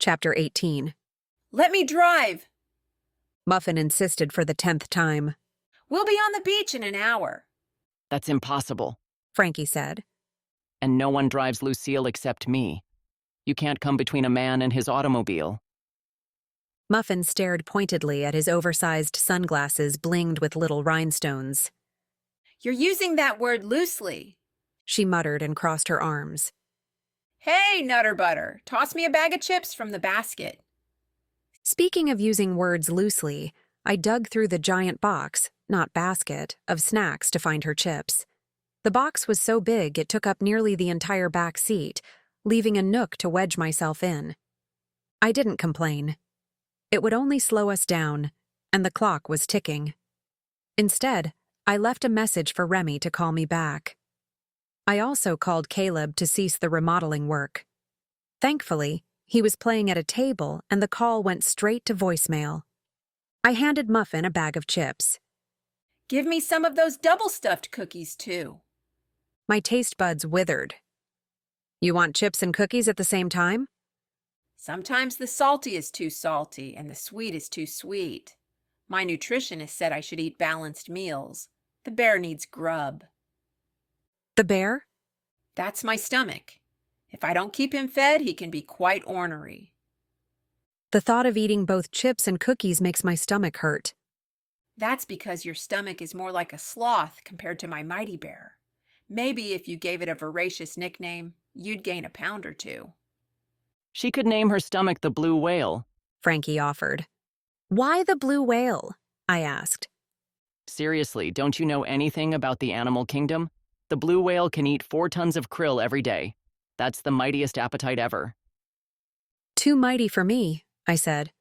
Chapter 18. Let me drive. Muffin insisted for the 10th time. We'll be on the beach in an hour. That's impossible. Frankie said. And no one drives Lucille except me. You can't come between a man and his automobile. Muffin stared pointedly at his oversized sunglasses blinged with little rhinestones. You're using that word loosely. She muttered and crossed her arms. Hey, Nutter Butter, toss me a bag of chips from the basket. Speaking of using words loosely, I dug through the giant box, not basket, of snacks to find her chips. The box was so big it took up nearly the entire back seat, leaving a nook to wedge myself in. I didn't complain. It would only slow us down, and the clock was ticking. Instead, I left a message for Remy to call me back. I also called Caleb to cease the remodeling work. Thankfully, he was playing at a table and the call went straight to voicemail. I handed Muffin a bag of chips. Give me some of those double-stuffed cookies, too. My taste buds withered. You want chips and cookies at the same time? Sometimes the salty is too salty and the sweet is too sweet. My nutritionist said I should eat balanced meals. The bear needs grub. The bear? That's my stomach. If I don't keep him fed, he can be quite ornery. The thought of eating both chips and cookies makes my stomach hurt. That's because your stomach is more like a sloth compared to my mighty bear. Maybe if you gave it a voracious nickname, you'd gain a pound or two. She could name her stomach the blue whale. Frankie offered. Why the blue whale? I asked. Seriously, don't you know anything about the animal kingdom? The blue whale can eat 4 tons of krill every day. That's the mightiest appetite ever. Too mighty for me, I said.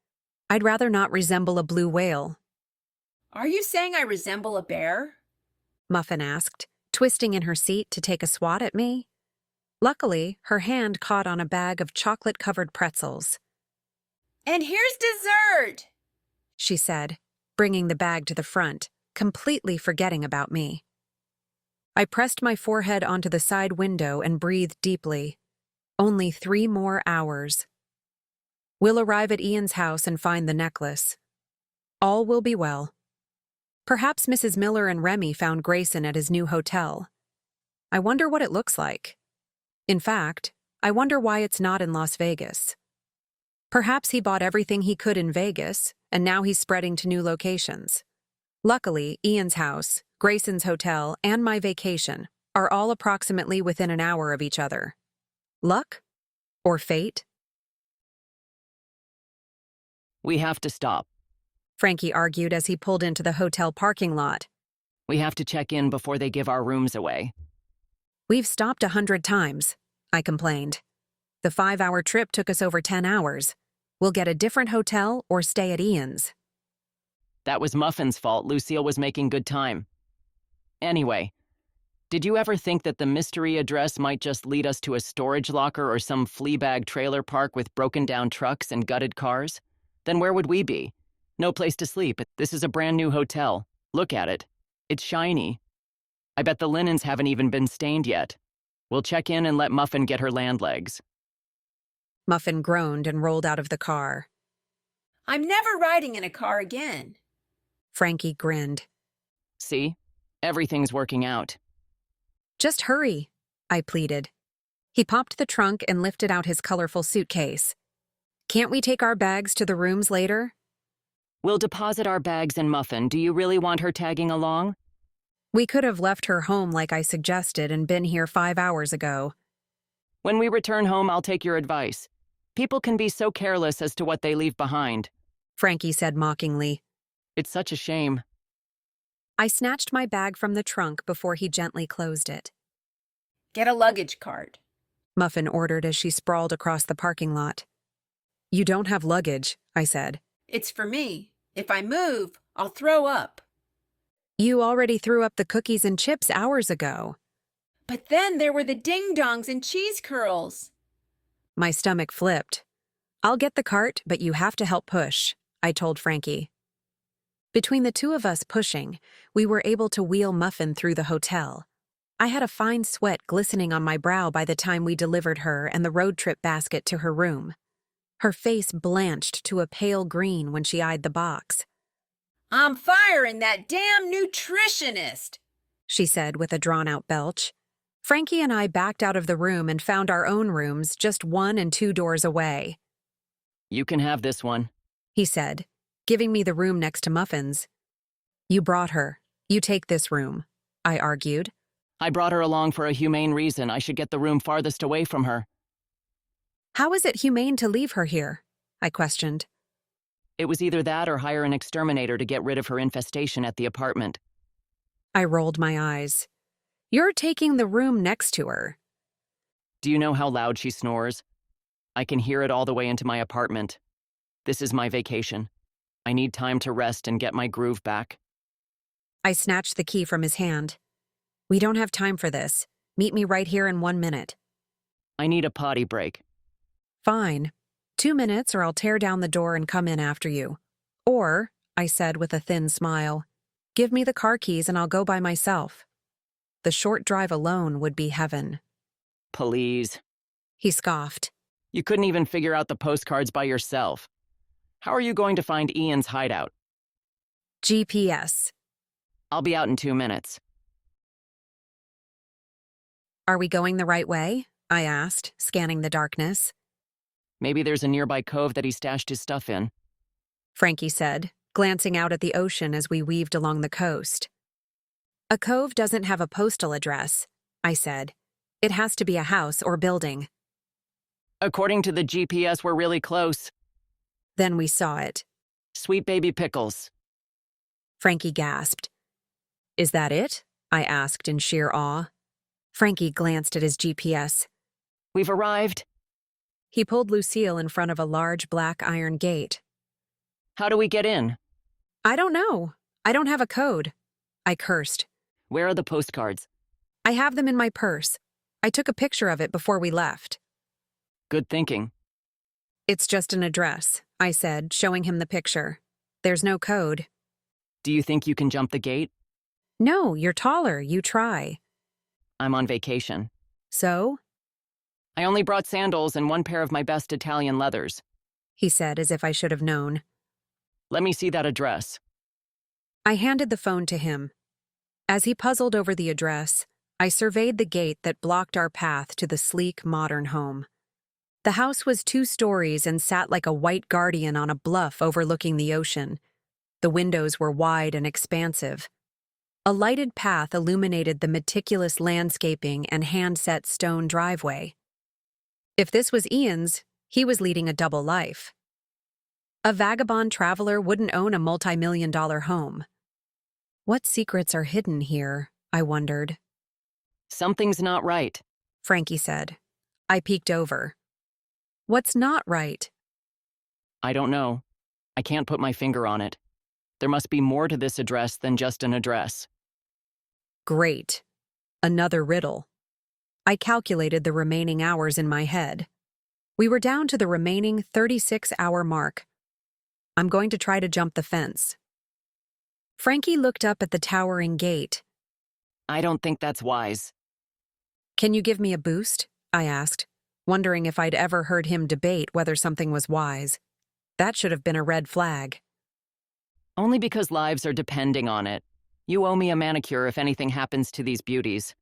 I'd rather not resemble a blue whale. Are you saying I resemble a bear? Muffin asked, twisting in her seat to take a swat at me. Luckily, her hand caught on a bag of chocolate-covered pretzels. And here's dessert, she said, bringing the bag to the front, completely forgetting about me. I pressed my forehead onto the side window and breathed deeply. Only 3 more hours. We'll arrive at Ian's house and find the necklace. All will be well. Perhaps Mrs. Miller and Remy found Grayson at his new hotel. I wonder what it looks like. In fact, I wonder why it's not in Las Vegas. Perhaps he bought everything he could in Vegas, and now he's spreading to new locations. Luckily, Ian's house, Grayson's hotel, and my vacation are all approximately within an hour of each other. Luck? Or fate? We have to stop. Frankie argued as he pulled into the hotel parking lot. We have to check in before they give our rooms away. We've stopped 100 times, I complained. The 5-hour trip took us over 10 hours. We'll get a different hotel or stay at Ian's. That was Muffin's fault. Lucille was making good time. Anyway, did you ever think that the mystery address might just lead us to a storage locker or some fleabag trailer park with broken-down trucks and gutted cars? Then where would we be? No place to sleep. This is a brand new hotel. Look at it. It's shiny. I bet the linens haven't even been stained yet. We'll check in and let Muffin get her land legs. Muffin groaned and rolled out of the car. I'm never riding in a car again. Frankie grinned. See? Everything's working out. Just hurry, I pleaded. He popped the trunk and lifted out his colorful suitcase. Can't we take our bags to the rooms later? We'll deposit our bags in Muffin. Do you really want her tagging along? We could have left her home like I suggested and been here 5 hours ago. When we return home, I'll take your advice. People can be so careless as to what they leave behind. Frankie said mockingly. It's such a shame. I snatched my bag from the trunk before he gently closed it. Get a luggage cart, Muffin ordered as she sprawled across the parking lot. You don't have luggage, I said. It's for me. If I move, I'll throw up. You already threw up the cookies and chips hours ago. But then there were the ding-dongs and cheese curls. My stomach flipped. I'll get the cart, but you have to help push, I told Frankie. Between the two of us pushing, we were able to wheel Muffin through the hotel. I had a fine sweat glistening on my brow by the time we delivered her and the road trip basket to her room. Her face blanched to a pale green when she eyed the box. "I'm firing that damn nutritionist," she said with a drawn-out belch. Frankie and I backed out of the room and found our own rooms just 1 and 2 doors away. You can have this one, he said, giving me the room next to Muffin's. You brought her. You take this room, I argued. I brought her along for a humane reason. I should get the room farthest away from her. How is it humane to leave her here? I questioned. It was either that or hire an exterminator to get rid of her infestation at the apartment. I rolled my eyes. You're taking the room next to her. Do you know how loud she snores? I can hear it all the way into my apartment. This is my vacation. I need time to rest and get my groove back. I snatched the key from his hand. We don't have time for this. Meet me right here in 1 minute. I need a potty break. Fine. 2 minutes or I'll tear down the door and come in after you. Or, I said with a thin smile, give me the car keys and I'll go by myself. The short drive alone would be heaven. Please. He scoffed. You couldn't even figure out the postcards by yourself. How are you going to find Ian's hideout? GPS. I'll be out in 2 minutes. Are we going the right way? I asked, scanning the darkness. Maybe there's a nearby cove that he stashed his stuff in. Frankie said, glancing out at the ocean as we weaved along the coast. A cove doesn't have a postal address, I said. It has to be a house or building. According to the GPS, we're really close. Then we saw it. Sweet baby pickles. Frankie gasped. Is that it? I asked in sheer awe. Frankie glanced at his GPS. We've arrived. He pulled Lucille in front of a large black iron gate. How do we get in? I don't know. I don't have a code. I cursed. Where are the postcards? I have them in my purse. I took a picture of it before we left. Good thinking. It's just an address, I said, showing him the picture. There's no code. Do you think you can jump the gate? No, you're taller. You try. I'm on vacation. So? I only brought sandals and 1 pair of my best Italian leathers, he said as if I should have known. Let me see that address. I handed the phone to him. As he puzzled over the address, I surveyed the gate that blocked our path to the sleek, modern home. The house was 2 stories and sat like a white guardian on a bluff overlooking the ocean. The windows were wide and expansive. A lighted path illuminated the meticulous landscaping and hand-set stone driveway. If this was Ian's, he was leading a double life. A vagabond traveler wouldn't own a multi-million-dollar home. What secrets are hidden here, I wondered. Something's not right, Frankie said. I peeked over. What's not right? I don't know. I can't put my finger on it. There must be more to this address than just an address. Great. Another riddle. I calculated the remaining hours in my head. We were down to the remaining 36-hour mark. I'm going to try to jump the fence. Frankie looked up at the towering gate. I don't think that's wise. Can you give me a boost? I asked, wondering if I'd ever heard him debate whether something was wise. That should have been a red flag. Only because lives are depending on it. You owe me a manicure if anything happens to these beauties.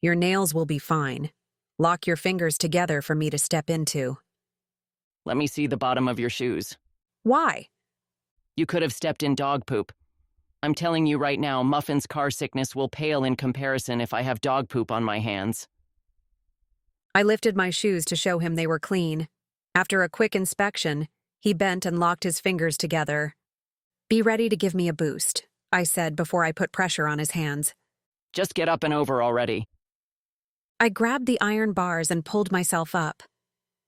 Your nails will be fine. Lock your fingers together for me to step into. Let me see the bottom of your shoes. Why? You could have stepped in dog poop. I'm telling you right now, Muffin's car sickness will pale in comparison if I have dog poop on my hands. I lifted my shoes to show him they were clean. After a quick inspection, he bent and locked his fingers together. Be ready to give me a boost, I said before I put pressure on his hands. Just get up and over already. I grabbed the iron bars and pulled myself up.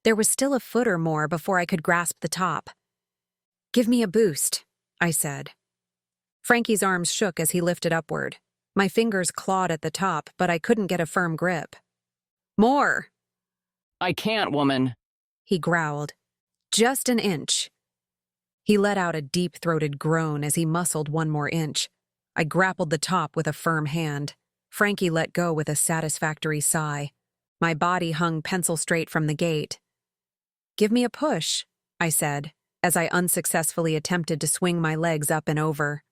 There was still a foot or more before I could grasp the top. Give me a boost, I said. Frankie's arms shook as he lifted upward. My fingers clawed at the top, but I couldn't get a firm grip. More! I can't, woman, he growled. Just an inch. He let out a deep-throated groan as he muscled 1 more inch. I grappled the top with a firm hand. Frankie let go with a satisfactory sigh. My body hung pencil straight from the gate. Give me a push, I said, as I unsuccessfully attempted to swing my legs up and over.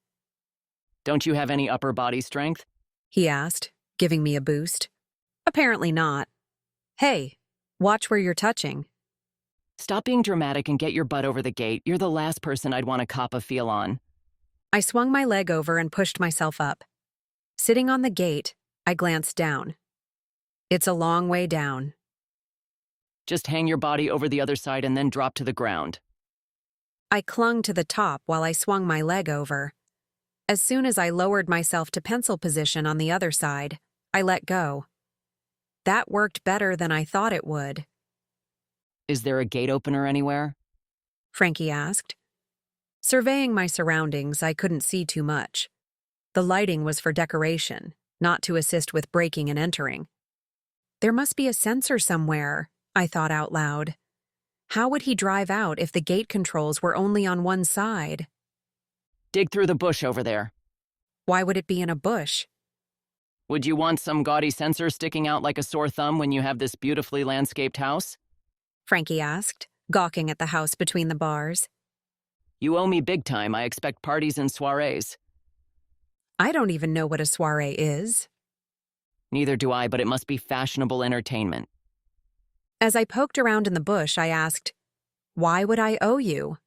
Don't you have any upper body strength? He asked, giving me a boost. Apparently not. Hey, watch where you're touching. Stop being dramatic and get your butt over the gate. You're the last person I'd want to cop a feel on. I swung my leg over and pushed myself up. Sitting on the gate, I glanced down. It's a long way down. Just hang your body over the other side and then drop to the ground. I clung to the top while I swung my leg over. As soon as I lowered myself to pencil position on the other side, I let go. That worked better than I thought it would. Is there a gate opener anywhere? Frankie asked. Surveying my surroundings, I couldn't see too much. The lighting was for decoration, not to assist with breaking and entering. There must be a sensor somewhere, I thought out loud. How would he drive out if the gate controls were only on one side? Dig through the bush over there. Why would it be in a bush? Would you want some gaudy sensor sticking out like a sore thumb when you have this beautifully landscaped house? Frankie asked, gawking at the house between the bars. You owe me big time. I expect parties and soirees. I don't even know what a soiree is. Neither do I, but it must be fashionable entertainment. As I poked around in the bush, I asked, "Why would I owe you?"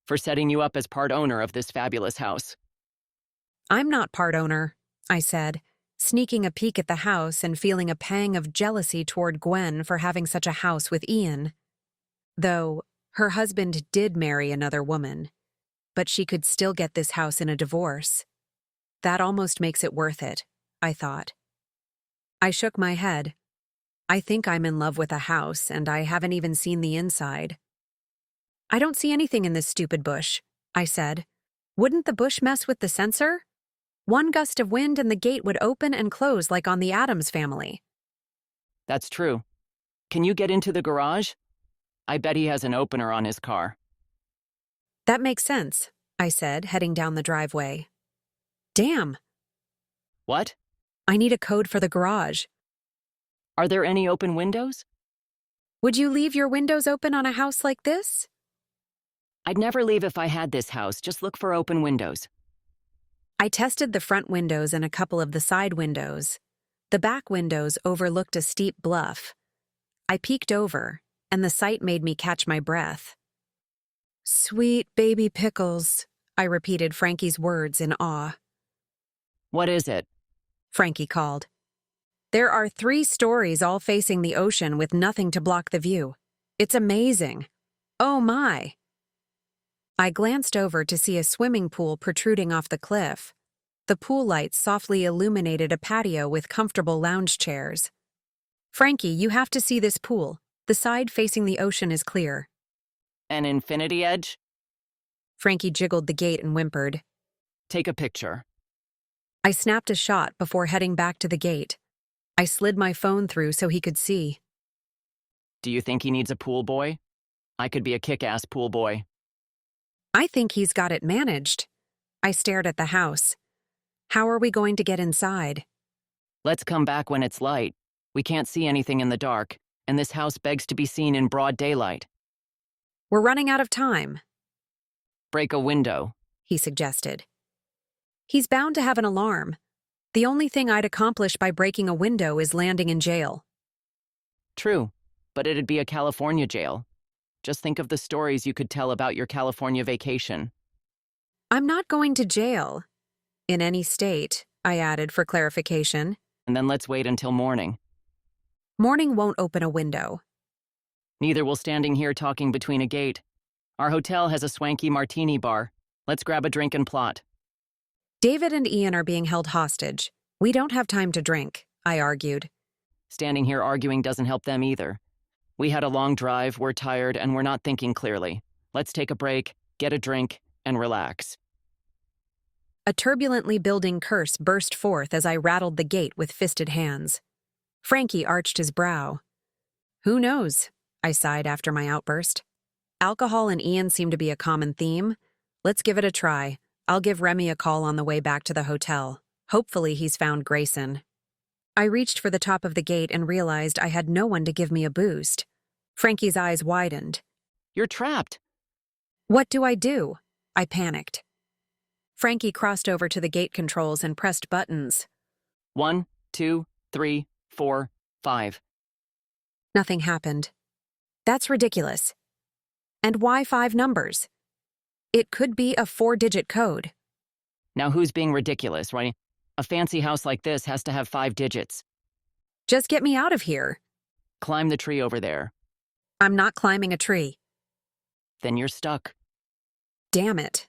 For setting you up as part owner of this fabulous house. I'm not part owner, I said, sneaking a peek at the house and feeling a pang of jealousy toward Gwen for having such a house with Ian. Though, her husband did marry another woman, but she could still get this house in a divorce. That almost makes it worth it, I thought. I shook my head. I think I'm in love with a house, and I haven't even seen the inside. I don't see anything in this stupid bush, I said. Wouldn't the bush mess with the sensor? One gust of wind and the gate would open and close like on the Addams Family. That's true. Can you get into the garage? I bet he has an opener on his car. That makes sense, I said, heading down the driveway. Damn. What? I need a code for the garage. Are there any open windows? Would you leave your windows open on a house like this? I'd never leave if I had this house. Just look for open windows. I tested the front windows and a couple of the side windows. The back windows overlooked a steep bluff. I peeked over, and the sight made me catch my breath. Sweet baby pickles, I repeated Frankie's words in awe. What is it? Frankie called. There are 3 stories all facing the ocean with nothing to block the view. It's amazing. Oh my. I glanced over to see a swimming pool protruding off the cliff. The pool lights softly illuminated a patio with comfortable lounge chairs. Frankie, you have to see this pool. The side facing the ocean is clear. An infinity edge? Frankie jiggled the gate and whimpered. Take a picture. I snapped a shot before heading back to the gate. I slid my phone through so he could see. Do you think he needs a pool boy? I could be a kick-ass pool boy. I think he's got it managed. I stared at the house. How are we going to get inside? Let's come back when it's light. We can't see anything in the dark, and this house begs to be seen in broad daylight. We're running out of time. Break a window, he suggested. He's bound to have an alarm. The only thing I'd accomplish by breaking a window is landing in jail. True, but it'd be a California jail. Just think of the stories you could tell about your California vacation. I'm not going to jail. In any state, I added for clarification. And then let's wait until morning. Morning won't open a window. Neither will standing here talking between a gate. Our hotel has a swanky martini bar. Let's grab a drink and plot. David and Ian are being held hostage. We don't have time to drink, I argued. Standing here arguing doesn't help them either. We had a long drive, we're tired, and we're not thinking clearly. Let's take a break, get a drink, and relax. A turbulently building curse burst forth as I rattled the gate with fisted hands. Frankie arched his brow. Who knows? I sighed after my outburst. Alcohol and Ian seem to be a common theme. Let's give it a try. I'll give Remy a call on the way back to the hotel. Hopefully he's found Grayson. I reached for the top of the gate and realized I had no one to give me a boost. Frankie's eyes widened. You're trapped. What do I do? I panicked. Frankie crossed over to the gate controls and pressed buttons. 1, 2, 3, 4, 5. Nothing happened. That's ridiculous. And why 5 numbers? It could be a 4-digit code. Now who's being ridiculous, right? A fancy house like this has to have 5 digits. Just get me out of here. Climb the tree over there. I'm not climbing a tree. Then you're stuck. Damn it.